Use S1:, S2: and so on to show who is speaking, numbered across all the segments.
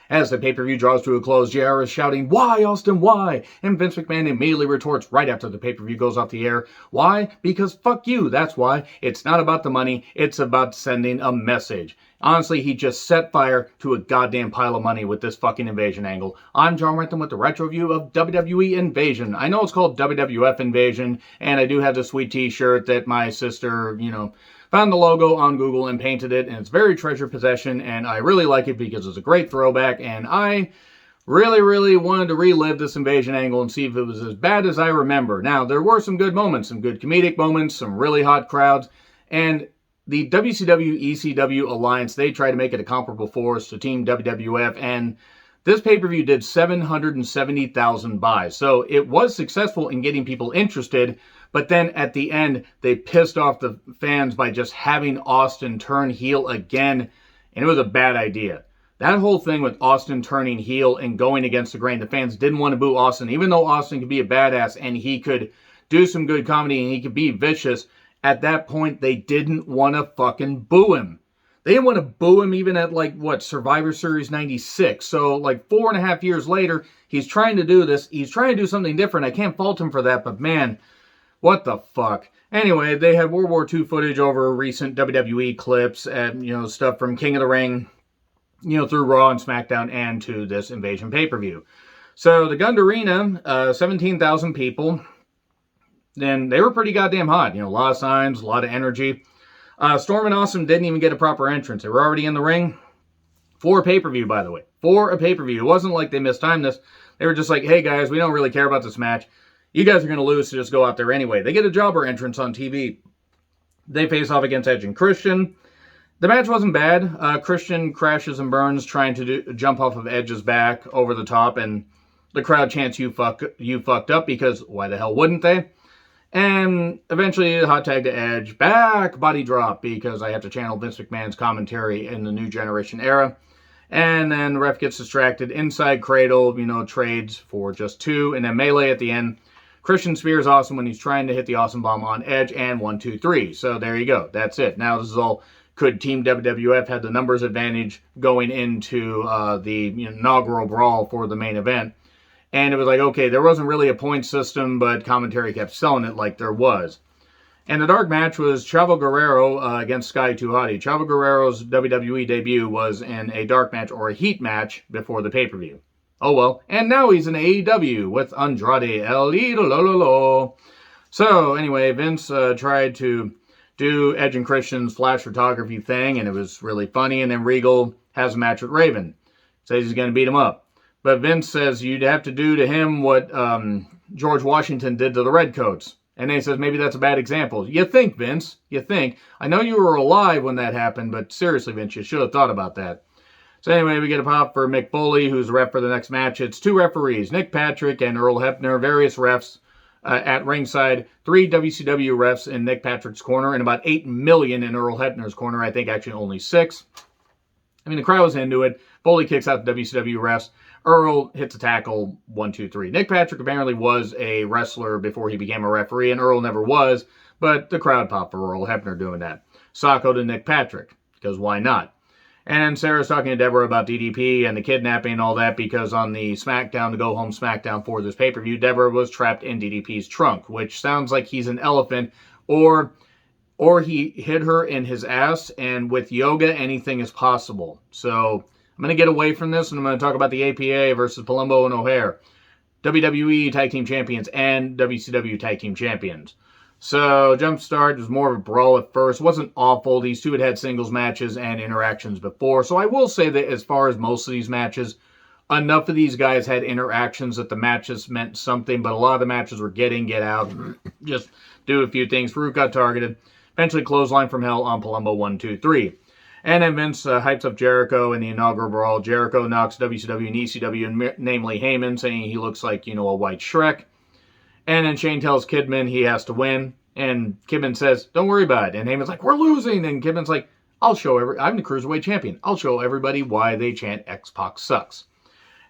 S1: As the pay-per-view draws to a close, JR is shouting, "Why, Austin, why?" And Vince McMahon immediately retorts right after the pay-per-view goes off the air, "Why? Because fuck you, that's why. It's not about the money, it's about sending a message." Honestly, he just set fire to a goddamn pile of money with this fucking Invasion angle. I'm John Renton with the retro review of WWE Invasion. I know it's called WWF Invasion, and I do have the sweet t-shirt that my sister, found the logo on Google and painted it, and it's very treasured possession, and I really like it because it's a great throwback, and I really wanted to relive this Invasion angle and see if it was as bad as I remember. Now, there were some good moments, some good comedic moments, some really hot crowds, and the WCW-ECW alliance, they tried to make it a comparable force to Team WWF, and this pay-per-view did 770,000 buys, so it was successful in getting people interested. But then at the end, they pissed off the fans by just having Austin turn heel again, and it was a bad idea. That whole thing with Austin turning heel and going against the grain, the fans didn't want to boo Austin, even though Austin could be a badass and he could do some good comedy and he could be vicious. At that point, they didn't want to fucking boo him. They didn't want to boo him even at, Survivor Series 96. So, 4.5 years later, he's trying to do this. He's trying to do something different. I can't fault him for that, but man, what the fuck? Anyway, they had World War II footage over recent WWE clips and, stuff from King of the Ring, through Raw and SmackDown and to this Invasion pay-per-view. So the Gund Arena, 17,000 people, and they were pretty goddamn hot. A lot of signs, a lot of energy. Storm and Awesome didn't even get a proper entrance. They were already in the ring for a pay-per-view, by the way. For a pay-per-view. It wasn't like they mistimed this. They were just like, hey guys, we don't really care about this match. You guys are going to lose, so just go out there anyway. They get a jobber entrance on TV. They face off against Edge and Christian. The match wasn't bad. Christian crashes and burns trying to jump off of Edge's back over the top, and the crowd chants, you fucked up, because why the hell wouldn't they? And eventually, hot tag to Edge, back body drop, because I have to channel Vince McMahon's commentary in the New Generation era. And then the ref gets distracted, inside cradle, trades for just two, and then melee at the end. Christian spears Awesome when he's trying to hit the Awesome Bomb on Edge, and 1, 2, 3. So there you go. That's it. Now this is all, could Team WWF have the numbers advantage going into the inaugural brawl for the main event? And it was like, okay, there wasn't really a point system, but commentary kept selling it like there was. And the dark match was Chavo Guerrero against Sky Too Hotty. Chavo Guerrero's WWE debut was in a dark match or a heat match before the pay-per-view. Oh well, and now he's in AEW with Andrade El Idolo. So anyway, Vince tried to do Edge and Christian's flash photography thing, and it was really funny. And then Regal has a match with Raven. Says he's going to beat him up. But Vince says you'd have to do to him what George Washington did to the Redcoats. And then he says maybe that's a bad example. You think, Vince. You think. I know you were alive when that happened, but seriously, Vince, you should have thought about that. So anyway, we get a pop for Mick Foley, who's ref for the next match. It's two referees, Nick Patrick and Earl Hebner, various refs at ringside. 3 WCW refs in Nick Patrick's corner and about 8 million in Earl Hebner's corner. I think actually only 6. I mean, the crowd was into it. Foley kicks out the WCW refs. Earl hits a tackle, 1, 2, 3. Nick Patrick apparently was a wrestler before he became a referee, and Earl never was, but the crowd popped for Earl Hebner doing that. Socko to Nick Patrick, because why not? And Sarah's talking to Deborah about DDP and the kidnapping and all that, because on the SmackDown, the Go Home SmackDown for this pay-per-view, Deborah was trapped in DDP's trunk, which sounds like he's an elephant, or he hid her in his ass, and with yoga, anything is possible. So I'm going to get away from this, and I'm going to talk about the APA versus Palumbo and O'Hare. WWE Tag Team Champions and WCW Tag Team Champions. So, Jumpstart was more of a brawl at first. Wasn't awful. These two had singles matches and interactions before. So, I will say that as far as most of these matches, enough of these guys had interactions that the matches meant something. But a lot of the matches were get in, get out. Just do a few things. Farouk got targeted. Eventually, clothesline from hell on Palumbo 1, 2, 3. And then Vince hypes up Jericho in the inaugural brawl. Jericho knocks WCW and ECW, namely Heyman, saying he looks like, a white Shrek. And then Shane tells Kidman he has to win. And Kidman says, don't worry about it. And Heyman's like, we're losing. And Kidman's like, I'm the Cruiserweight champion. I'll show everybody why they chant X-Pac sucks.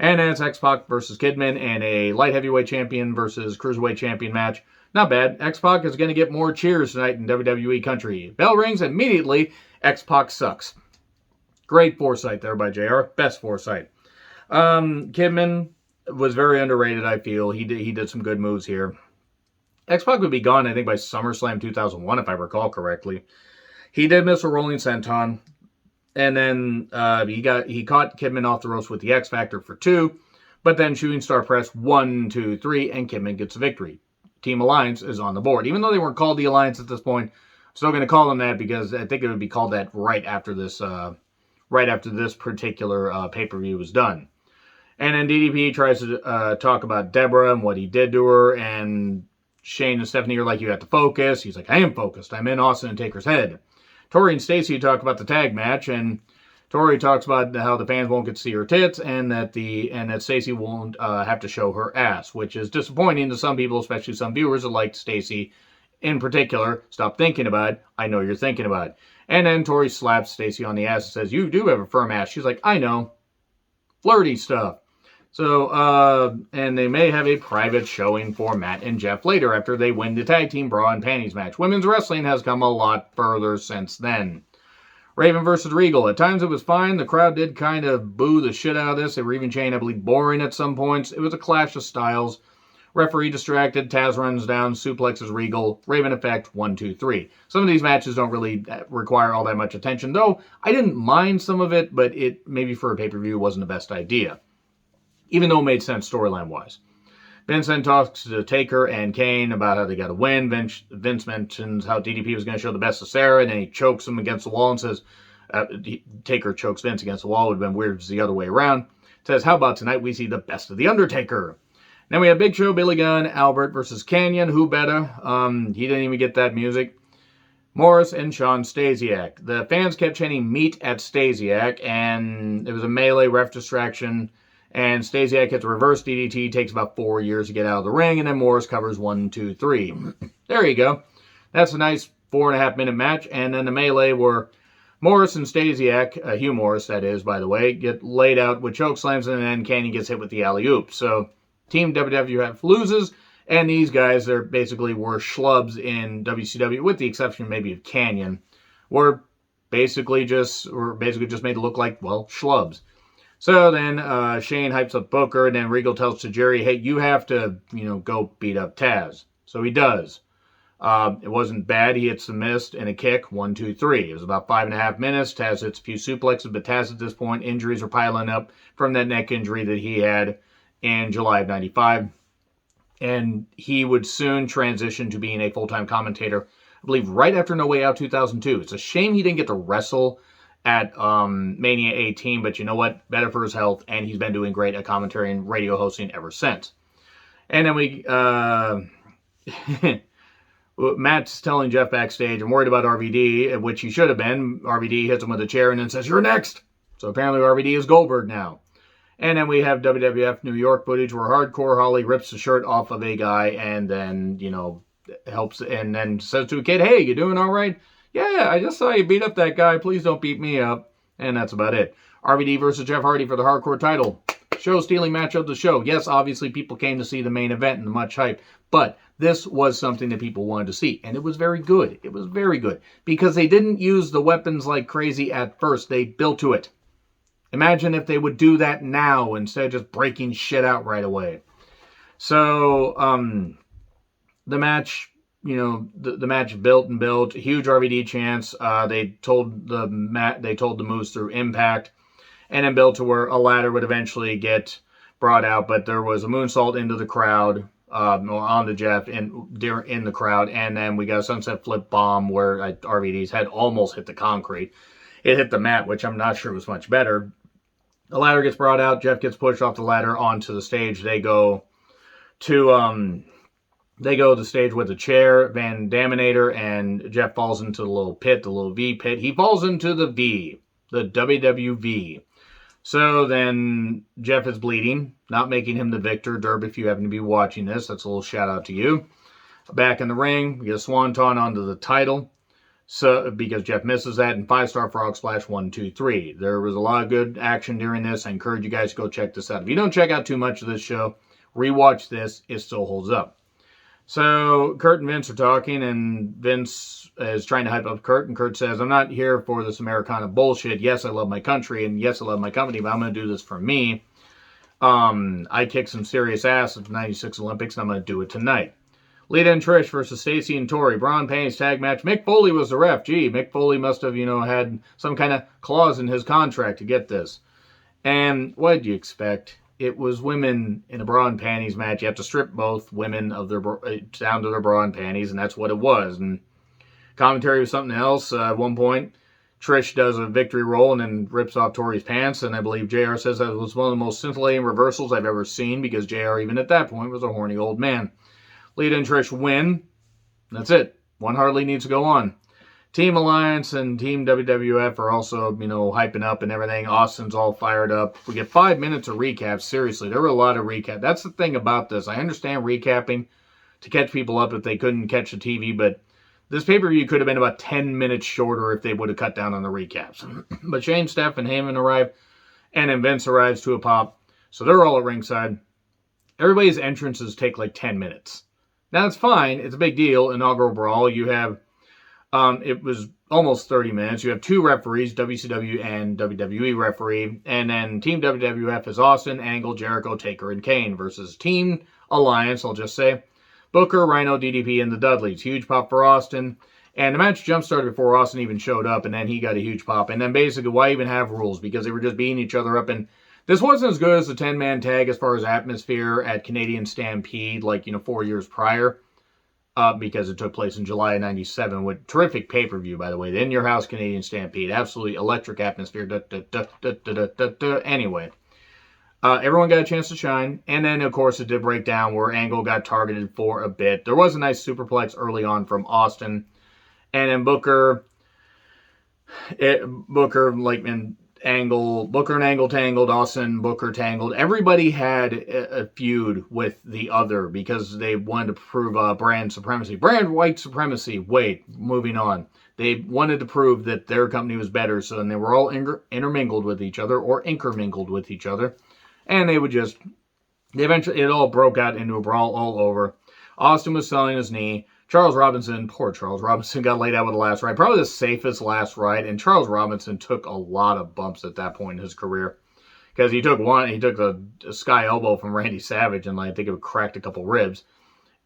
S1: And then it's X-Pac versus Kidman and a light heavyweight champion versus Cruiserweight champion match. Not bad. X-Pac is going to get more cheers tonight in WWE country. Bell rings immediately. X-Pac sucks. Great foresight there by JR. Best foresight. Kidman was very underrated, I feel. He did some good moves here. X-Pac would be gone, I think, by SummerSlam 2001, if I recall correctly. He did miss a rolling senton, and then he caught Kidman off the ropes with the X Factor for 2, but then Shooting Star Press 1, 2, 3, and Kidman gets the victory. Team Alliance is on the board. Even though they weren't called the Alliance at this point, I'm still going to call them that because I think it would be called that right after this particular pay-per-view was done. And then DDP tries to talk about Deborah and what he did to her, and Shane and Stephanie are like, you have to focus. He's like, I am focused. I'm in Austin and Taker's head. Tori and Stacy talk about the tag match, and Tori talks about how the fans won't get to see her tits, and that Stacy won't have to show her ass, which is disappointing to some people, especially some viewers that like Stacy in particular. Stop thinking about it. I know you're thinking about it. And then Tori slaps Stacy on the ass and says, you do have a firm ass. She's like, I know. Flirty stuff. So, and they may have a private showing for Matt and Jeff later after they win the tag team bra and panties match. Women's wrestling has come a lot further since then. Raven versus Regal. At times it was fine. The crowd did kind of boo the shit out of this. They were even saying, I believe, boring at some points. It was a clash of styles. Referee distracted. Taz runs down, suplexes Regal. Raven effect, 1, 2, 3. Some of these matches don't really require all that much attention, though I didn't mind some of it, but it maybe for a pay-per-view wasn't the best idea, even though it made sense storyline-wise. Vince then talks to Taker and Kane about how they got to win. Vince mentions how DDP was going to show the best of Sarah, and then he chokes him against the wall and says, Taker chokes Vince against the wall. It would have been weird if it's the other way around. Says, how about tonight we see the best of The Undertaker? Then we have Big Show, Billy Gunn, Albert versus Canyon. Who better? He didn't even get that music. Morris and Sean Stasiak. The fans kept chanting meet at Stasiak, and it was a melee ref distraction. And Stasiak hits a reverse DDT, takes about 4 years to get out of the ring, and then Morris covers 1, 2, 3. There you go. That's a nice 4.5 minute match. And then the melee where Morris and Stasiak, Hugh Morris that is, by the way, get laid out with choke slams, and then Canyon gets hit with the alley-oop. So Team WWF loses, and these guys are basically were schlubs in WCW, with the exception maybe of Canyon, were basically just made to look like, well, schlubs. So then Shane hypes up Booker, and then Regal tells to Jerry, hey, you have to, go beat up Taz. So he does. It wasn't bad. He hits the mist and a kick, 1, 2, 3. It was about 5.5 minutes. Taz hits a few suplexes, but Taz at this point, injuries are piling up from that neck injury that he had in July of 95. And he would soon transition to being a full-time commentator, I believe, right after No Way Out 2002. It's a shame he didn't get to wrestle at Mania 18, but you know what? Better for his health, and he's been doing great at commentary and radio hosting ever since. And then Matt's telling Jeff backstage, I'm worried about RVD, which he should have been. RVD hits him with a chair and then says, you're next. So apparently RVD is Goldberg now. And then we have WWF New York footage where Hardcore Holly rips the shirt off of a guy and then, helps and then says to a kid, hey, you doing all right? Yeah, I just saw you beat up that guy. Please don't beat me up. And that's about it. RVD versus Jeff Hardy for the hardcore title. Show-stealing match of the show. Yes, obviously people came to see the main event and the much hype, but this was something that people wanted to see, and it was very good. It was very good because they didn't use the weapons like crazy at first. They built to it. Imagine if they would do that now instead of just breaking shit out right away. So, the match... the match built and built. Huge RVD chance. They told the moves through Impact, and then built to where a ladder would eventually get brought out. But there was a moonsault into the crowd, or onto Jeff in the crowd, and then we got a sunset flip bomb where RVD's head almost hit the concrete. It hit the mat, which I'm not sure was much better. The ladder gets brought out. Jeff gets pushed off the ladder onto the stage. They go to the stage with a chair, Van Daminator, and Jeff falls into the little pit, the little V pit. He falls into the V, the WWV. So then Jeff is bleeding, not making him the victor. Derb, if you happen to be watching this, that's a little shout out to you. Back in the ring, we get a swanton onto the title. So because Jeff misses that, and 5-star frog splash, 1, 2, 3. There was a lot of good action during this. I encourage you guys to go check this out. If you don't check out too much of this show, rewatch this. It still holds up. So Kurt and Vince are talking, and Vince is trying to hype up Kurt, and Kurt says, I'm not here for this Americana bullshit. Yes, I love my country, and yes, I love my company, but I'm going to do this for me. I kicked some serious ass at the 96 Olympics, and I'm going to do it tonight. Lita and Trish versus Stacy and Tori. Braun Panties tag match. Mick Foley was the ref. Gee, Mick Foley must have, had some kind of clause in his contract to get this. And what did you expect? It was women in a bra and panties match. You have to strip both women of their down to their bra and panties, and that's what it was. And commentary was something else. At one point, Trish does a victory roll and then rips off Tori's pants, and I believe JR says that was one of the most scintillating reversals I've ever seen, because JR, even at that point, was a horny old man. Lita and Trish win. That's it. One hardly needs to go on. Team Alliance and Team WWF are also, hyping up and everything. Austin's all fired up. We get 5 minutes of recap. Seriously, there were a lot of recap. That's the thing about this. I understand recapping to catch people up if they couldn't catch the TV, but this pay-per-view could have been about 10 minutes shorter if they would have cut down on the recaps. But Shane, Steph, and Heyman arrive, and then Vince arrives to a pop. So they're all at ringside. Everybody's entrances take like 10 minutes. Now, it's fine. It's a big deal. Inaugural Brawl. You have, it was almost 30 minutes. You have 2 referees, WCW and WWE referee. And then Team WWF is Austin, Angle, Jericho, Taker, and Kane versus Team Alliance, I'll just say. Booker, Rhino, DDP, and the Dudleys. Huge pop for Austin. And the match jump-started before Austin even showed up, and then he got a huge pop. And then basically, why even have rules? Because they were just beating each other up. And this wasn't as good as the 10-man tag as far as atmosphere at Canadian Stampede, 4 years prior, because it took place in July of 97, with terrific pay-per-view, by the way. The In Your House Canadian Stampede. Absolutely electric atmosphere. Anyway. Everyone got a chance to shine, and then, of course, it did break down where Angle got targeted for a bit. There was a nice superplex early on from Austin, and then Booker and Angle tangled, Austin, Booker tangled. Everybody had a feud with the other because they wanted to prove brand supremacy. Brand white supremacy. Wait, moving on. They wanted to prove that their company was better, so then they were all intermingled with each other, or intermingled with each other. And they would eventually, it all broke out into a brawl all over. Austin was selling his knee. Poor Charles Robinson got laid out with the last ride. Probably the safest last ride. And Charles Robinson took a lot of bumps at that point in his career. Because he took a sky elbow from Randy Savage, and I think it cracked a couple ribs.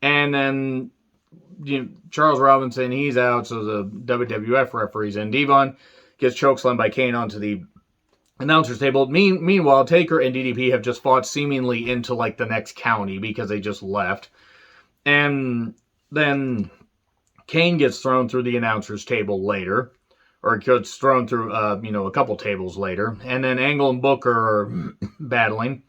S1: And then Charles Robinson, he's out, so the WWF referee's in. Devon gets chokeslammed by Kane onto the announcer's table. Meanwhile, Taker and DDP have just fought seemingly into the next county because they just left. And then Kane gets thrown through the announcer's table later, or gets thrown through, a couple tables later. And then Angle and Booker are battling.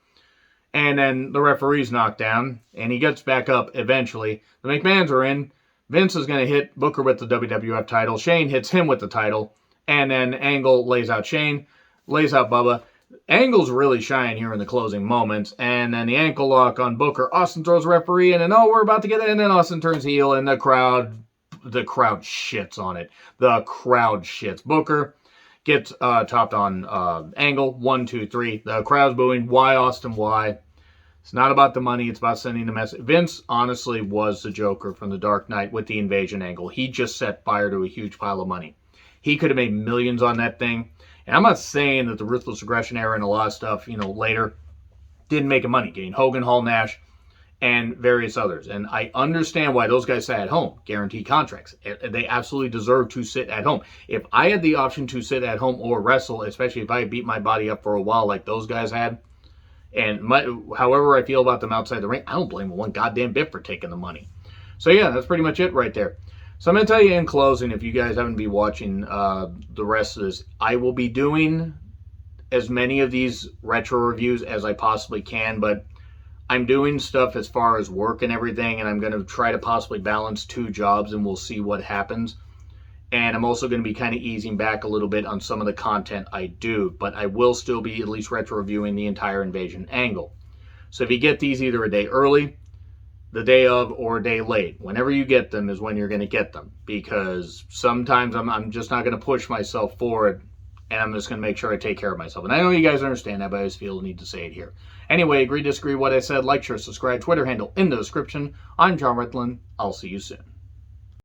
S1: And then the referee's knocked down, and he gets back up eventually. The McMahons are in. Vince is going to hit Booker with the WWF title. Shane hits him with the title. And then Angle lays out Shane. Lays out Bubba. Angle's really shining here in the closing moments. And then the ankle lock on Booker. Austin throws referee in, and we're about to get it. And then Austin turns heel, and the crowd shits on it. The crowd shits. Booker gets topped on Angle. 1, 2, 3. The crowd's booing. Why, Austin? Why? It's not about the money. It's about sending the message. Vince honestly was the Joker from The Dark Knight with the invasion angle. He just set fire to a huge pile of money. He could have made millions on that thing. And I'm not saying that the Ruthless Aggression era and a lot of stuff, later didn't make a money gain. Hogan, Hall, Nash, and various others. And I understand why those guys sat at home. Guaranteed contracts. They absolutely deserve to sit at home. If I had the option to sit at home or wrestle, especially if I beat my body up for a while like those guys had, and however I feel about them outside the ring, I don't blame them one goddamn bit for taking the money. So yeah, that's pretty much it right there. So I'm going to tell you in closing, if you guys haven't been watching the rest of this, I will be doing as many of these retro reviews as I possibly can, but I'm doing stuff as far as work and everything, and I'm going to try to possibly balance 2 jobs, and we'll see what happens. And I'm also going to be kind of easing back a little bit on some of the content I do, but I will still be at least retro reviewing the entire Invasion angle. So if you get these either a day early, the day of, or a day late, whenever you get them is when you're going to get them, because sometimes I'm just not going to push myself forward, and I'm just going to make sure I take care of myself. And I know you guys understand that, but I just feel the need to say it here. Anyway, agree, disagree, what I said, like, share, subscribe, Twitter handle in the description. I'm John Ritlin. I'll see you soon.